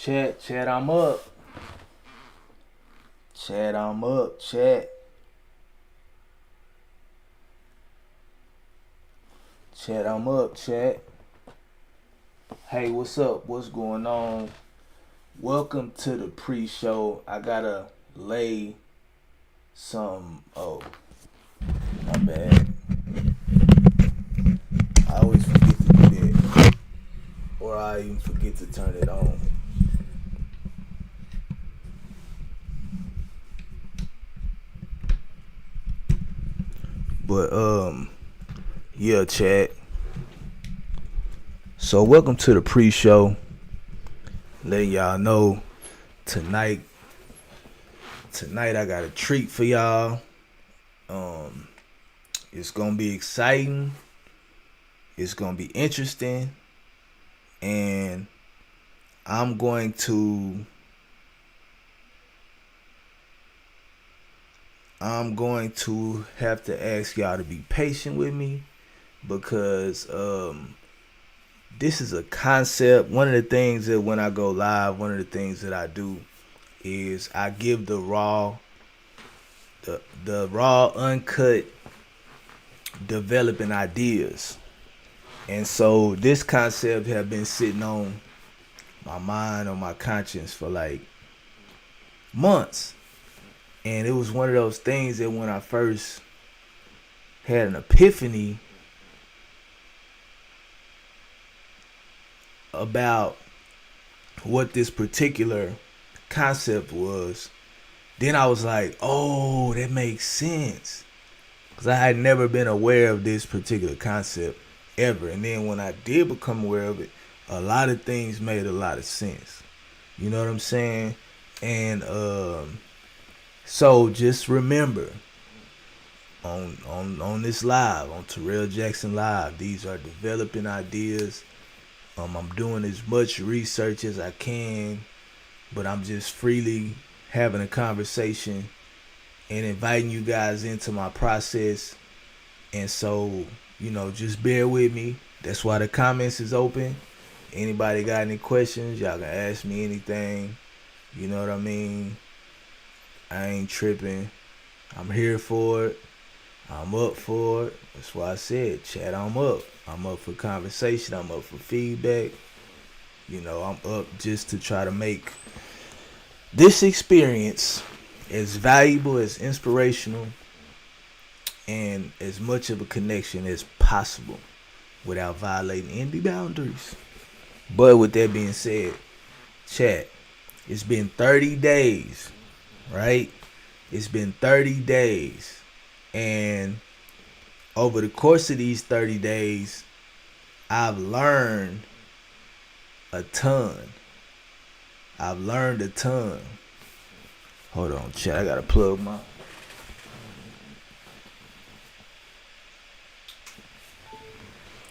Chat, I'm up. Chat, I'm up. Chat, I'm up. Chat. Hey, what's up? What's going on? Welcome to the pre-show. I gotta lay some. Oh, my bad. I always forget to do that, or I even forget to turn it on. But yeah, chat. So welcome to the pre-show. Letting y'all know tonight I got a treat for y'all. It's gonna be exciting. It's gonna be interesting, and I'm going to have to ask y'all to be patient with me because this is a concept. One of the things that when I go live, one of the things that I do is I give the raw uncut developing ideas. And so this concept have been sitting on my mind, on my conscience for like months. And it was one of those things that when I first had an epiphany about what this particular concept was, then I was like, oh, that makes sense. Because I had never been aware of this particular concept ever. And then when I did become aware of it, a lot of things made a lot of sense. You know what I'm saying? And so just remember, on this live, on Terrell Jackson Live, these are developing ideas. I'm doing as much research as I can, but I'm just freely having a conversation and inviting you guys into my process. And so, just bear with me. That's why the comments is open. Anybody got any questions, y'all can ask me anything. You know what I mean? I ain't tripping. I'm here for it. I'm up for it. That's why I said, chat, I'm up. I'm up for conversation. I'm up for feedback. I'm up just to try to make this experience as valuable, as inspirational, and as much of a connection as possible without violating any boundaries. But with that being said, chat, it's been 30 days, right? It's been 30 days. And over the course of these 30 days, I've learned a ton. Hold on, chat. I gotta plug my.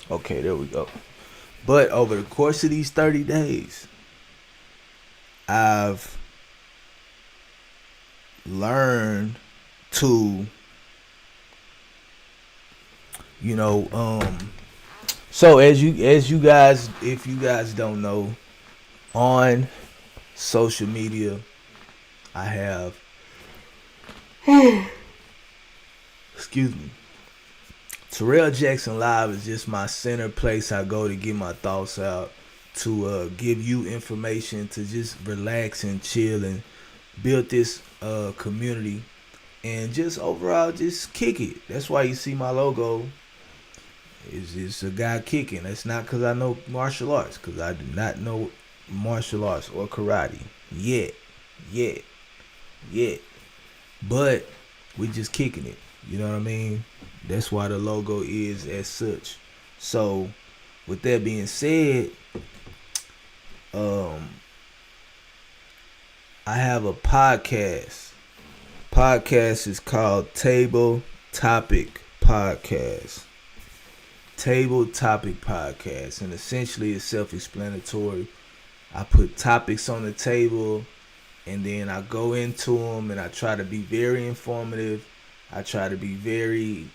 Okay, there we go. But over the course of these 30 days, I've learned to, so as you guys, if you guys don't know, on social media, I have excuse me, Terrell Jackson Live is just my center place I go to get my thoughts out, to give you information, to just relax and chill and build this community, and just overall just kick it. That's why you see my logo. It's a guy kicking. That's not because I know martial arts, because I do not know martial arts or karate yet. But we just kicking it. You know what I mean? That's why the logo is as such. So with that being said, I have a podcast. Podcast is called Table Topic Podcast. Table Topic Podcast. And essentially it's self-explanatory. I put topics on the table and then I go into them and I try to be very informative. I try to be very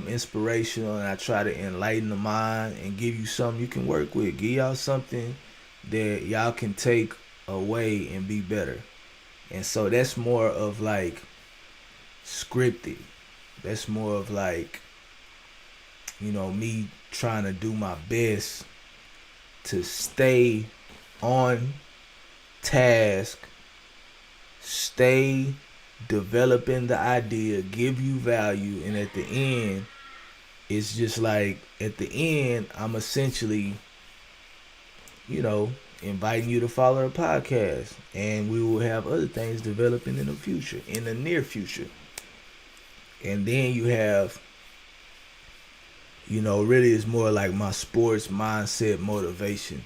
inspirational, and I try to enlighten the mind and give you something you can work with. Give y'all something that y'all can take away and be better. And so that's more of like scripted. That's more of like, me trying to do my best to stay on task, stay developing the idea, give you value, and at the end, it's just like at the end, I'm essentially, inviting you to follow the podcast, and we will have other things developing in the future, in the near future. And then you have, really it's more like my sports mindset motivation.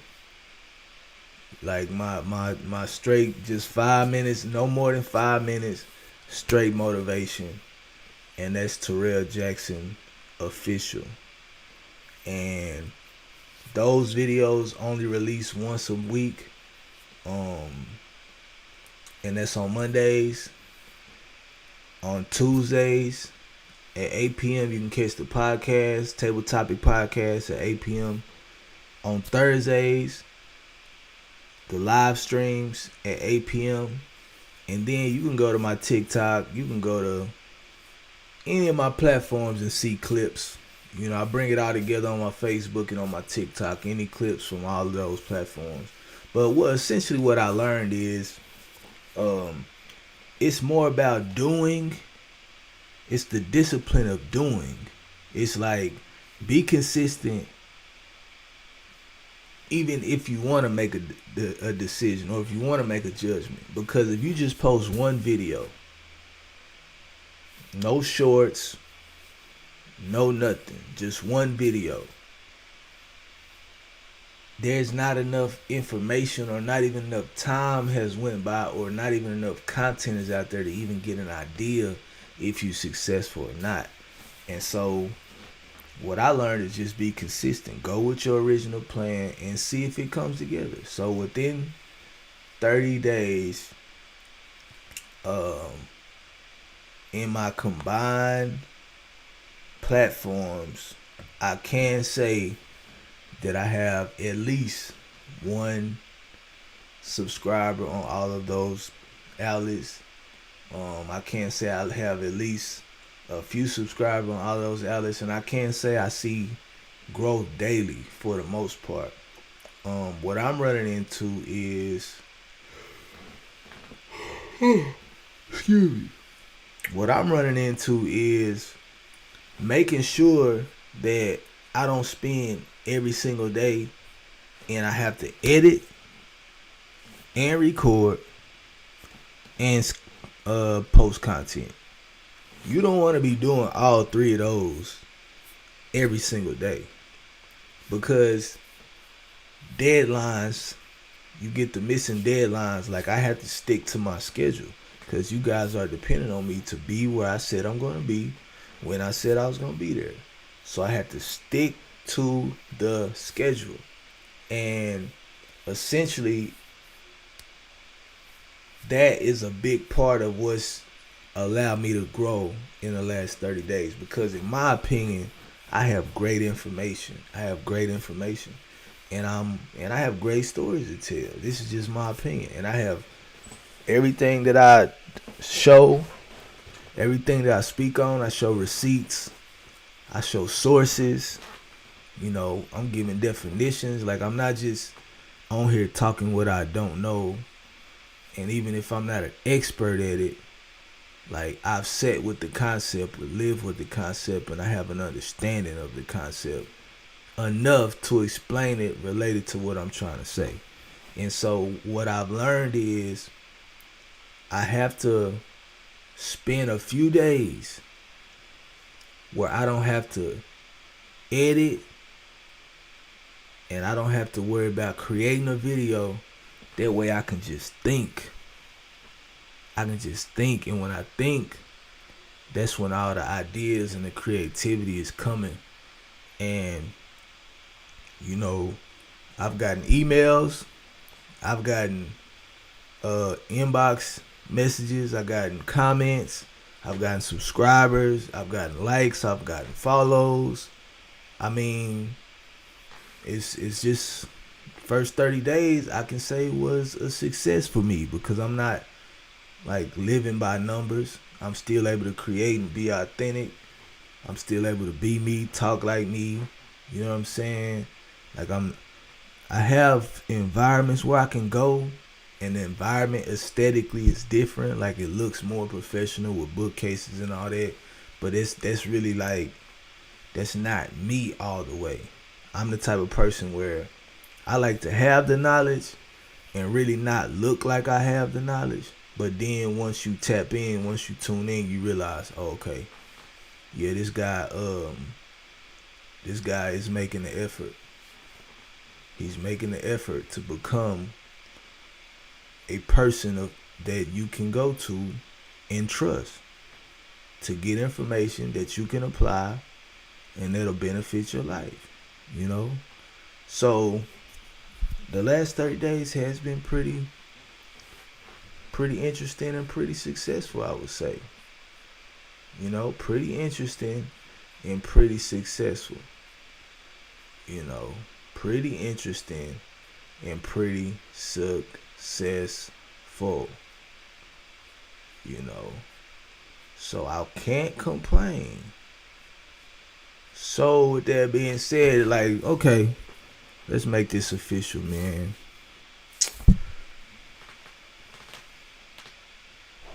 Like my straight, just 5 minutes, no more than 5 minutes, straight motivation. And that's Terrell Jackson official. And those videos only release once a week. And that's on Mondays. On Tuesdays at 8 p.m. you can catch the podcast, Table Topic Podcast at 8 p.m. On Thursdays, the live streams at 8 p.m. And then you can go to my TikTok. You can go to any of my platforms and see clips. I bring it all together on my Facebook and on my TikTok. Any clips from all of those platforms. But what I learned is, it's more about doing. It's the discipline of doing. It's like, be consistent even if you want to make a decision or if you want to make a judgment. Because if you just post one video, no shorts, no nothing, just one video, there's not enough information or not even enough time has went by or not even enough content is out there to even get an idea if you're successful or not. And so what I learned is just be consistent. Go with your original plan and see if it comes together. So within 30 days, in my combined platforms, I can say that I have at least one subscriber on all of those outlets. I can say I have at least a few subscribers on all of those outlets, and I can say I see growth daily for the most part. What I'm running into is, excuse me. What I'm running into is making sure that I don't spend every single day and I have to edit and record and post content. You don't want to be doing all three of those every single day, because deadlines, you get the missing deadlines. Like, I have to stick to my schedule because you guys are depending on me to be where I said I'm going to be when I said I was going to be there. So I had to stick to the schedule. And essentially, that is a big part of what's allowed me to grow in the last 30 days. Because in my opinion, I have great information. And I have great stories to tell. This is just my opinion. And I have everything that I show, everything that I speak on. I show receipts. I show sources. I'm giving definitions. Like, I'm not just on here talking what I don't know. And even if I'm not an expert at it, like, I've sat with the concept or lived with the concept, and I have an understanding of the concept enough to explain it related to what I'm trying to say. And so what I've learned is I have to spend a few days where I don't have to edit and I don't have to worry about creating a video. That way I can just think. And when I think, that's when all the ideas and the creativity is coming. And I've gotten emails, I've gotten inbox messages, I've gotten comments, I've gotten subscribers, I've gotten likes, I've gotten follows. I mean, it's just first 30 days I can say was a success for me because I'm not like living by numbers. I'm still able to create and be authentic. I'm still able to be me, talk like me. You know what I'm saying? Like I have environments where I can go, and the environment aesthetically is different. Like it looks more professional with bookcases and all that. But that's really like, that's not me all the way. I'm the type of person where I like to have the knowledge and really not look like I have the knowledge. But then once you tap in, once you tune in, you realize, oh, okay, yeah, this guy is making the effort. He's making the effort to become a person that you can go to and trust, to get information that you can apply and that'll benefit your life, you know? So the last 30 days has been pretty interesting and pretty successful, I would say. You know, pretty interesting and pretty successful. You know, pretty interesting and pretty successful. You know, so I can't complain. So with that being said, like, okay, let's make this official, man.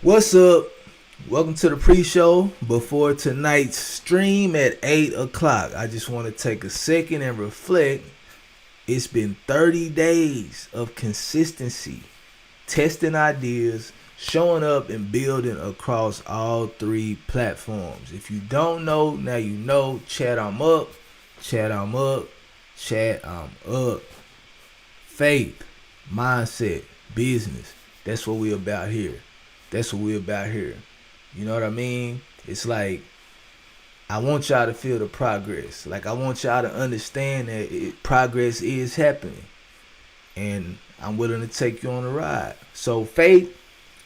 What's up? Welcome to the pre-show before tonight's stream at 8 o'clock. I just want to take a second and reflect. It's been 30 days of consistency, testing ideas, showing up and building across all 3 platforms. If you don't know, now you know. Chat, I'm up. Chat, I'm up. Chat, I'm up. Faith, mindset, business. That's what we about here. That's what we about here. You know what I mean? It's like, I want y'all to feel the progress. Like, I want y'all to understand that progress is happening. And I'm willing to take you on a ride. So faith,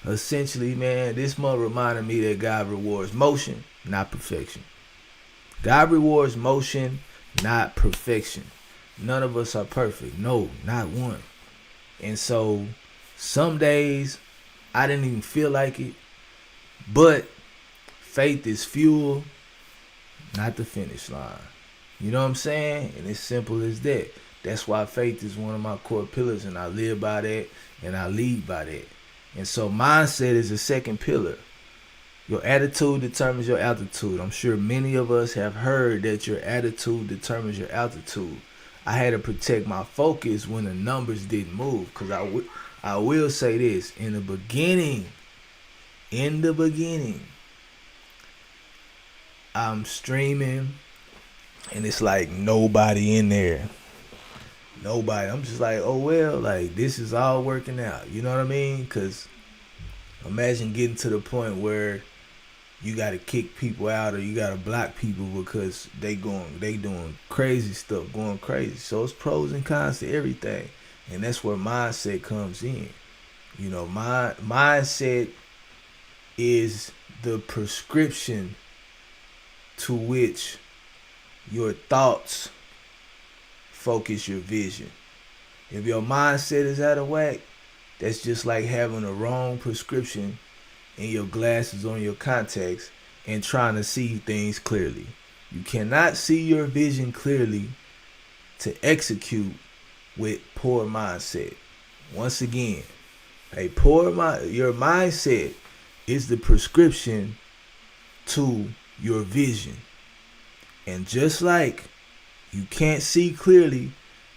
essentially, man, this month reminded me that God rewards motion, not perfection. God rewards motion, not perfection. None of us are perfect. No, not one. And so some days I didn't even feel like it. But faith is fuel, not the finish line. You know what I'm saying? And it's simple as that. That's why faith is one of my core pillars, and I live by that and I lead by that. And so mindset is the second pillar. Your attitude determines your altitude. I'm sure many of us have heard that your attitude determines your altitude. I had to protect my focus when the numbers didn't move, because I will say this. In the beginning, I'm streaming and it's like nobody in there. Nobody. I'm just like, oh well, like this is all working out. You know what I mean? Because imagine getting to the point where you got to kick people out or you got to block people because they doing crazy stuff, going crazy. So it's pros and cons to everything. And that's where mindset comes in. You know, my mindset is the prescription to which your thoughts focus your vision. If your mindset is out of whack, that's just like having a wrong prescription in your glasses on your contacts and trying to see things clearly. You cannot see your vision clearly to execute with poor mindset. Once again, your mindset is the prescription to your vision. And just like you can't see clearly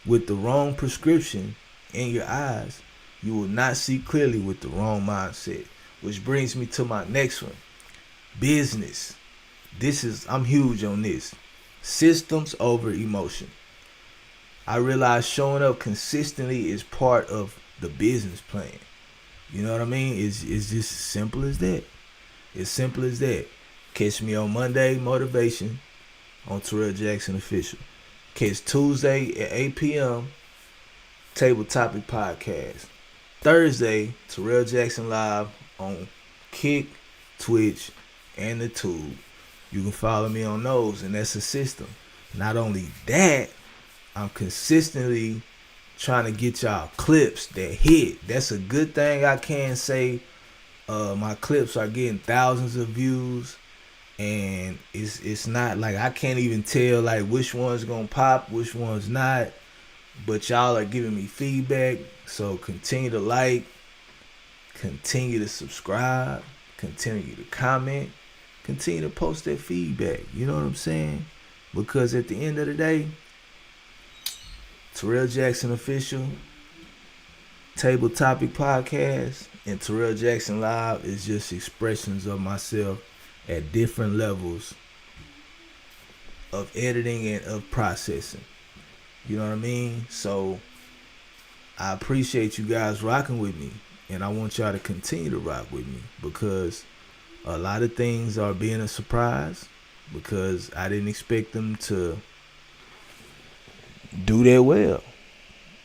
with the wrong prescription in your eyes, you will not see clearly with the wrong mindset. Which brings me to my next one. Business. I'm huge on this. Systems over emotion. I realize showing up consistently is part of the business plan. You know what I mean? It's just as simple as that. It's simple as that. Catch me on Monday, Motivation, on Terrell Jackson Official. Catch Tuesday at 8 p.m., Table Topic Podcast. Thursday, Terrell Jackson Live on Kick, Twitch, and the Tube. You can follow me on those, and that's a system. Not only that, I'm consistently trying to get y'all clips that hit. That's a good thing I can say. My clips are getting thousands of views, and it's not like I can't even tell like which one's gonna pop, which one's not. But y'all are giving me feedback, so continue to like, continue to subscribe, continue to comment, continue to post that feedback. You know what I'm saying? Because at the end of the day, Terrell Jackson Official, Table Topic Podcast, and Terrell Jackson Live is just expressions of myself at different levels of editing and of processing. You know what I mean? So I appreciate you guys rocking with me, and I want y'all to continue to rock with me, because a lot of things are being a surprise, because I didn't expect them to do that well.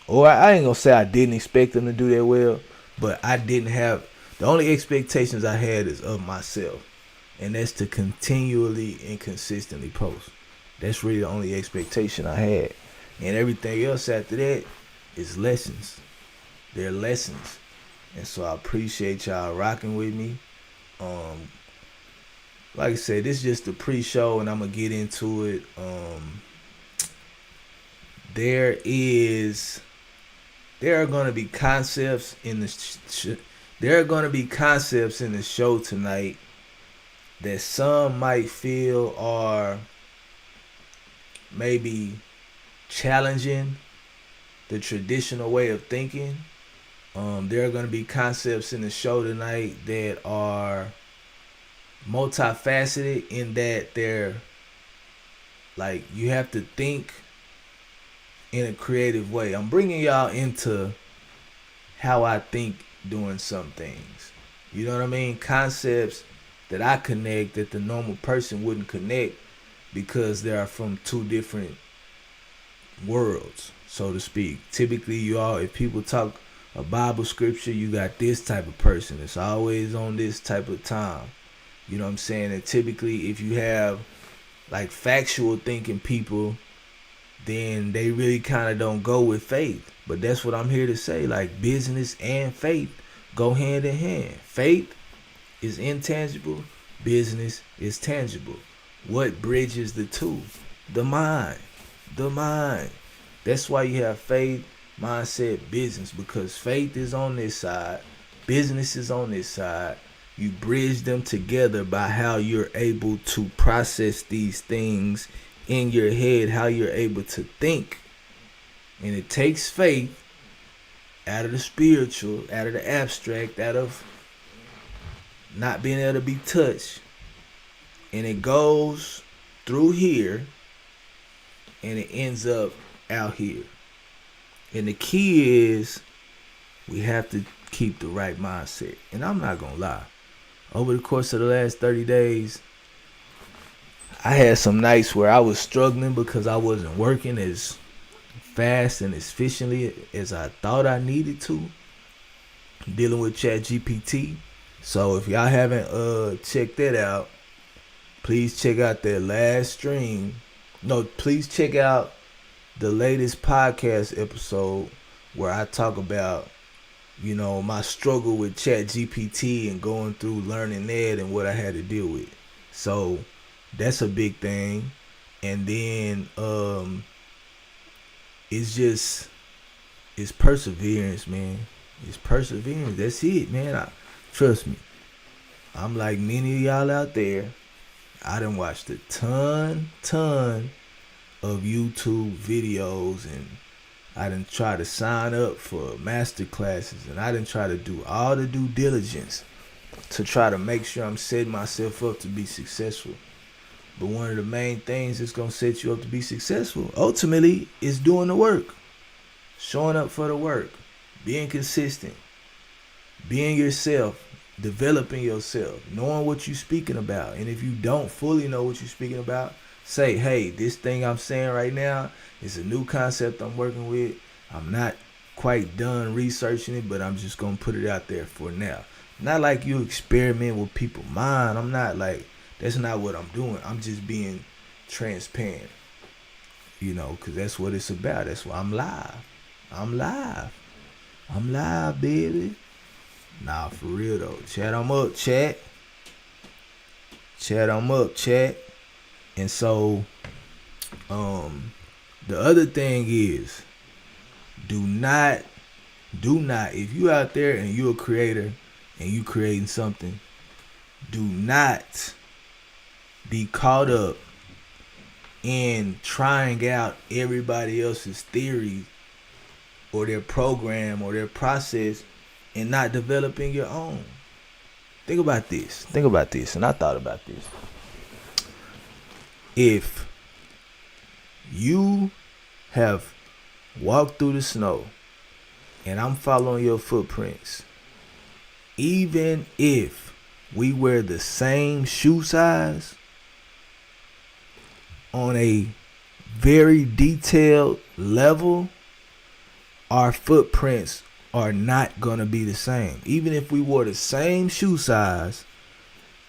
Or I ain't gonna say I didn't expect them to do that well, but I didn't have, the only expectations I had is of myself, and that's to continually and consistently post. That's really the only expectation I had. And everything else after that is lessons. They're lessons. And so I appreciate y'all rocking with me. Like I said, this is just the pre-show, and I'm gonna get into it. There are gonna be concepts in the there are gonna be concepts in the show tonight that some might feel are maybe challenging the traditional way of thinking. There are going to be concepts in the show tonight that are multifaceted, in that they're like, you have to think in a creative way. I'm bringing y'all into how I think doing some things. You know what I mean? Concepts that I connect that the normal person wouldn't connect, because they are from two different worlds, so to speak. Typically, if people talk a Bible scripture, you got this type of person. It's always on this type of time. You know what I'm saying? And typically, if you have like factual thinking people, then they really kind of don't go with faith. But that's what I'm here to say. Like, business and faith go hand in hand. Faith is intangible. Business is tangible. What bridges the two? The mind. The mind. That's why you have faith, mindset, business, because faith is on this side, business is on this side. You bridge them together by how you're able to process these things in your head, how you're able to think. And it takes faith out of the spiritual, out of the abstract, out of not being able to be touched. And it goes through here, and it ends up out here. And the key is we have to keep the right mindset. And I'm not gonna lie, over the course of the last 30 days, I had some nights where I was struggling because I wasn't working as fast and as efficiently as I thought I needed to, dealing with ChatGPT. So if y'all haven't checked that out, please check out that last stream. No, please check out the latest podcast episode where I talk about, my struggle with ChatGPT and going through learning that and what I had to deal with. So that's a big thing. And then it's perseverance, man. It's perseverance. That's it, man. Trust me. I'm like many of y'all out there. I done watched a ton of YouTube videos, and I done try to sign up for master classes, and I done try to do all the due diligence to try to make sure I'm setting myself up to be successful. But one of the main things that's going to set you up to be successful, ultimately, is doing the work. Showing up for the work. Being consistent. Being yourself. Developing yourself. Knowing what you're speaking about. And if you don't fully know what you're speaking about, say, hey, this thing I'm saying right now is a new concept I'm working with. I'm not quite done researching it, but I'm just going to put it out there for now. Not like you experiment with people's mind. I'm not like, that's not what I'm doing. I'm just being transparent, because that's what it's about. That's why I'm live. I'm live. I'm live, baby. Nah, for real though. Chat, I'm up, chat. Chat, I'm up, chat. And so, the other thing is, do not, if you out there and you a creator and you creating something, do not be caught up in trying out everybody else's theory or their program or their process and not developing your own. Think about this, and I thought about this. If you have walked through the snow and I'm following your footprints, even if we wear the same shoe size on a very detailed level, our footprints are not going to be the same. Even if we wore the same shoe size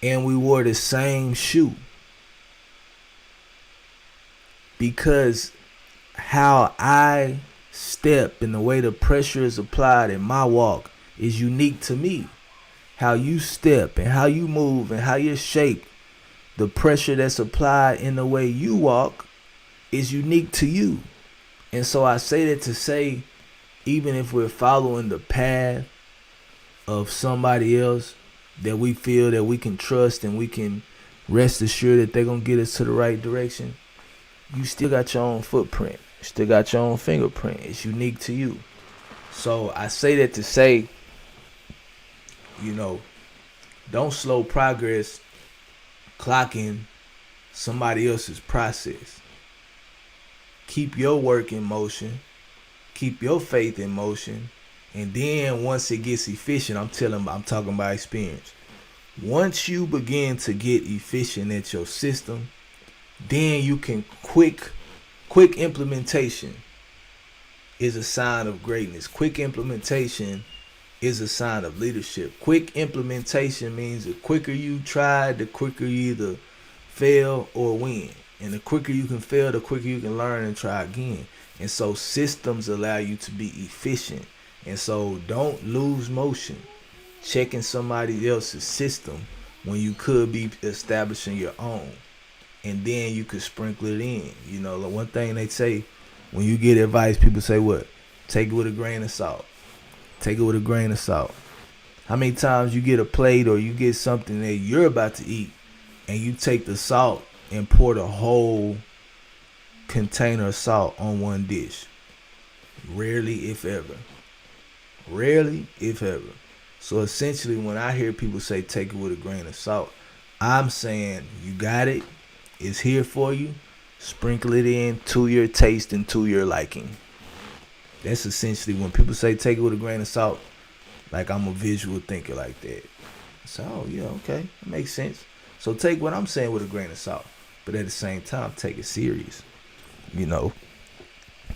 and we wore the same shoe. Because how I step and the way the pressure is applied in my walk is unique to me. How you step and how you move and how you're shaped, the pressure that's applied in the way you walk is unique to you. And so I say that to say, even if we're following the path of somebody else that we feel that we can trust and we can rest assured that they're going to get us to the right direction, you still got your own footprint. You still got your own fingerprint. It's unique to you. So I say that to say, don't slow progress clocking somebody else's process. Keep your work in motion. Keep your faith in motion. And then once it gets efficient, I'm talking about experience. Once you begin to get efficient at your system, then you can quick implementation is a sign of greatness. Quick implementation is a sign of leadership. Quick implementation means the quicker you try, the quicker you either fail or win. And the quicker you can fail, the quicker you can learn and try again. And so systems allow you to be efficient. And so don't lose motion checking somebody else's system when you could be establishing your own. And then you could sprinkle it in. One thing they say, when you get advice, people say what? Take it with a grain of salt. Take it with a grain of salt. How many times you get a plate or you get something that you're about to eat and you take the salt and pour the whole container of salt on one dish? Rarely, if ever. Rarely, if ever. So essentially, when I hear people say take it with a grain of salt, I'm saying you got it. It's here for you. Sprinkle it in to your taste and to your liking. That's essentially when people say take it with a grain of salt, like I'm a visual thinker like that. So, okay, that makes sense. So take what I'm saying with a grain of salt, but at the same time, take it serious.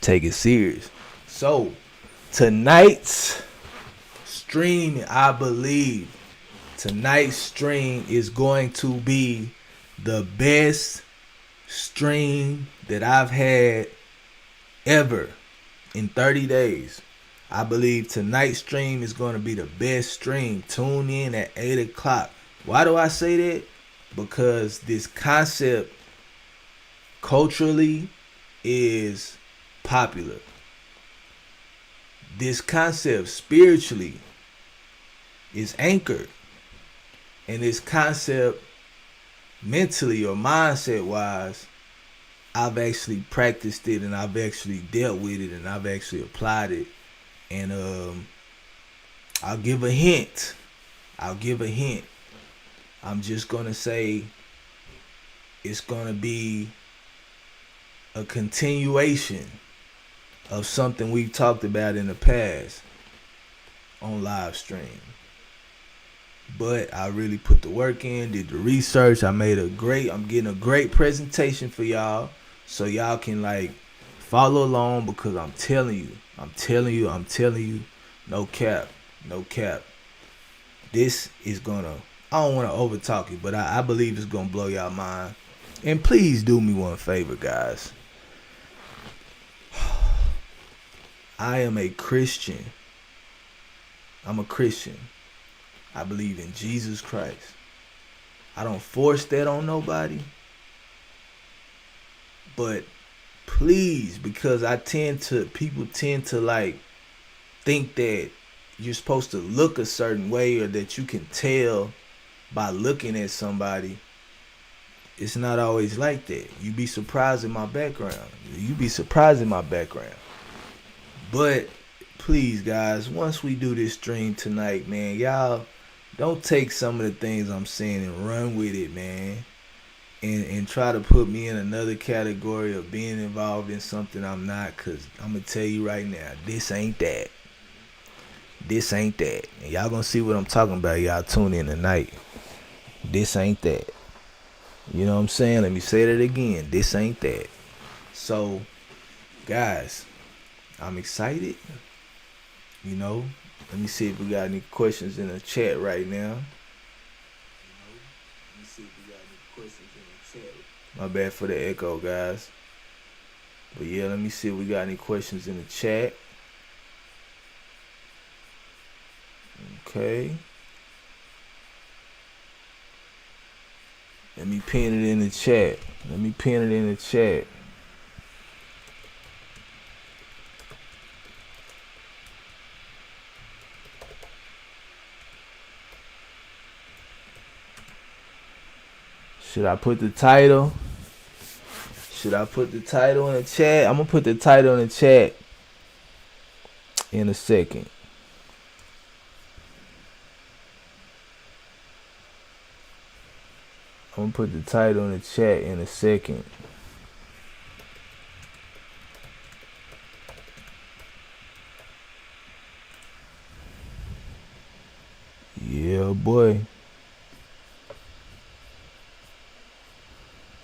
Take it serious. So tonight's stream, I believe, tonight's stream is going to be the best stream that I've had ever in 30 days. I believe tonight's stream is going to be the best stream. Tune in at 8 o'clock. Why do I say that? Because this concept culturally is popular. This concept spiritually is anchored. And this concept mentally or mindset wise, I've actually practiced it and I've actually dealt with it and I've actually applied it. And I'll give a hint. I'm just going to say it's going to be a continuation of something we've talked about in the past on live stream. But I really put the work in, did the research. I'm getting a great presentation for y'all. So y'all can follow along, because I'm telling you, no cap. This is gonna, I don't want to over talk it, but I believe it's gonna blow y'all mind. And please do me one favor, guys. I am a Christian. I'm a Christian. I believe in Jesus Christ. I don't force that on nobody. But please, because people tend to like think that you're supposed to look a certain way or that you can tell by looking at somebody. It's not always like that. You be surprised in my background. But please, guys, once we do this stream tonight, man, y'all don't take some of the things I'm saying and run with it, man. And try to put me in another category of being involved in something I'm not, because I'm going to tell you right now, this ain't that. This ain't that. And y'all going to see what I'm talking about. Y'all tune in tonight. This ain't that. You know what I'm saying? Let me say that again. This ain't that. So, guys, I'm excited. You know, let me see if we got any questions in the chat right now. My bad for the echo, guys. But yeah, let me see if we got any questions in the chat. Okay. Let me pin it in the chat. Should I put the title? In the chat? I'm going to put the title in the chat in a second. Yeah, boy.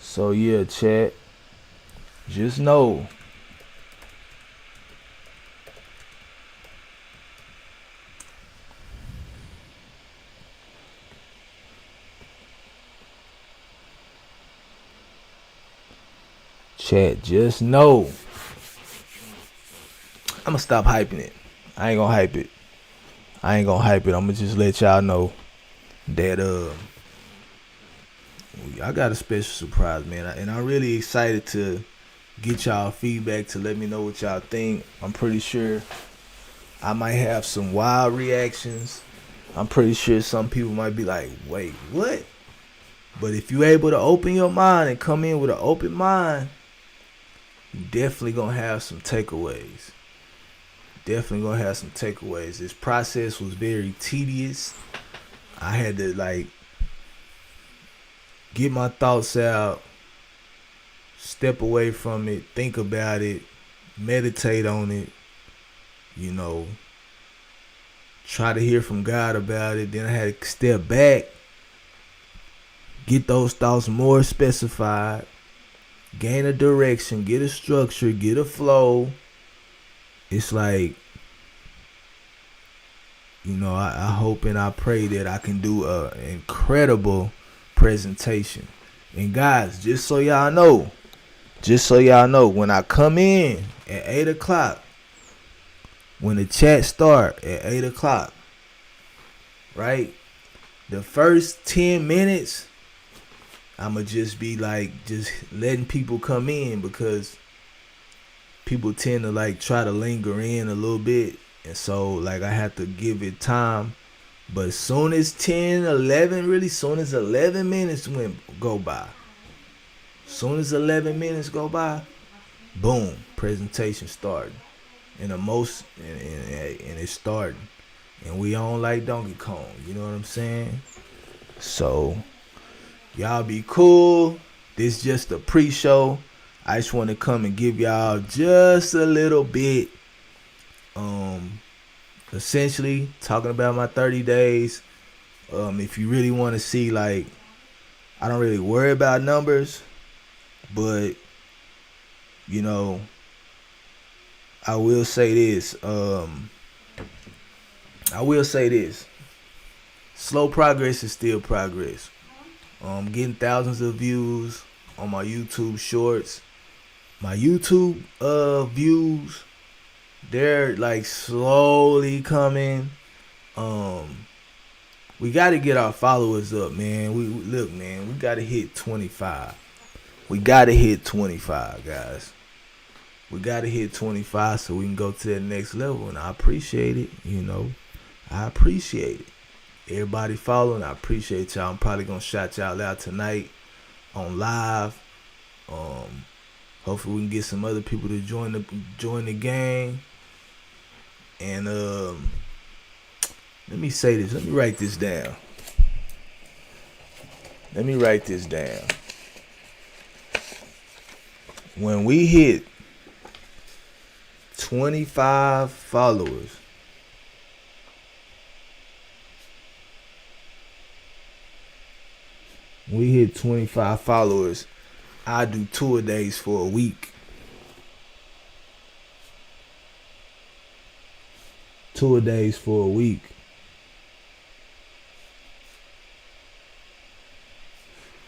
So yeah, chat. Just know. Chat, just know. I'm gonna stop hyping it. I ain't gonna hype it. I'm gonna just let y'all know that I got a special surprise, man, and I'm really excited to get y'all feedback to let me know what y'all think. I'm pretty sure I might have some wild reactions. I'm pretty sure some people might be like, wait, what? But if you're able to open your mind and come in with an open mind, you definitely gonna have some takeaways. This process was very tedious. I had to get my thoughts out, step away from it, think about it, meditate on it, you know, try to hear from God about it. Then I had to step back, get those thoughts more specified, gain a direction, get a structure, get a flow. It's like, you know, I hope and I pray that I can do an incredible presentation. And guys, just so y'all know, when I come in at 8 o'clock, when the chat start at 8 o'clock, right? The first 10 minutes, I'ma just be just letting people come in, because people tend to try to linger in a little bit. And so I have to give it time. But as soon as 11 minutes go by, boom, presentation starting. And it's starting. And we on like Donkey Kong, you know what I'm saying? So y'all be cool. This just a pre-show. I just want to come and give y'all just a little bit. Essentially talking about my 30 days. If you really want to see, I don't really worry about numbers, but you know, I will say this. Slow progress is still progress. Getting thousands of views on my YouTube shorts. My YouTube views They're like slowly coming. We got to get our followers up, man. Look, man. We got to hit 25. We got to hit 25, guys. We got to hit 25 so we can go to that next level. And I appreciate it. I appreciate it. Everybody following, I appreciate y'all. I'm probably gonna shout y'all out tonight on live. Hopefully we can get some other people to join the gang. And let me say this. Let me write this down. When we hit 25 followers, I do tour days for a week.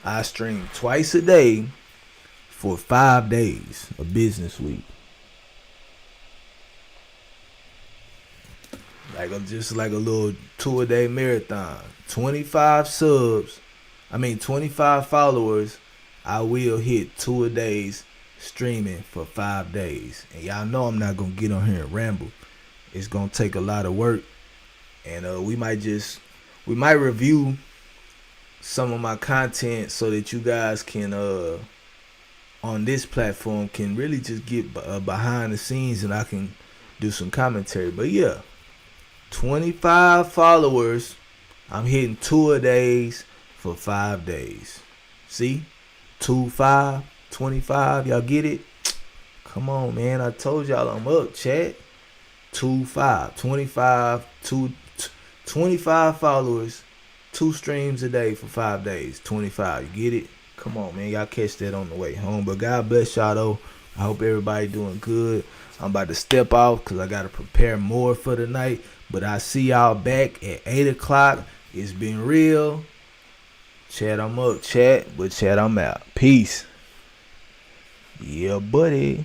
I stream twice a day for 5 days, a business week. Just like a little 2-a-day marathon. 25 followers, I will hit 2 a days streaming for 5 days. And y'all know I'm not going to get on here and ramble. It's going to take a lot of work. And we might review some of my content so that you guys can, on this platform, can really just get behind the scenes and I can do some commentary. But yeah, 25 followers, I'm hitting 2 a days for 5 days. See? 25, y'all get it? Come on, man. I told y'all I'm up, chat. 25 followers, 2 streams a day for 5 days. 25, you get it? Come on, man. Y'all catch that on the way home. But God bless y'all, though. I hope everybody doing good. I'm about to step off because I got to prepare more for the night. But I see y'all back at 8 o'clock. It's been real. Chat, I'm up, chat. But chat, I'm out. Peace. Yeah, buddy.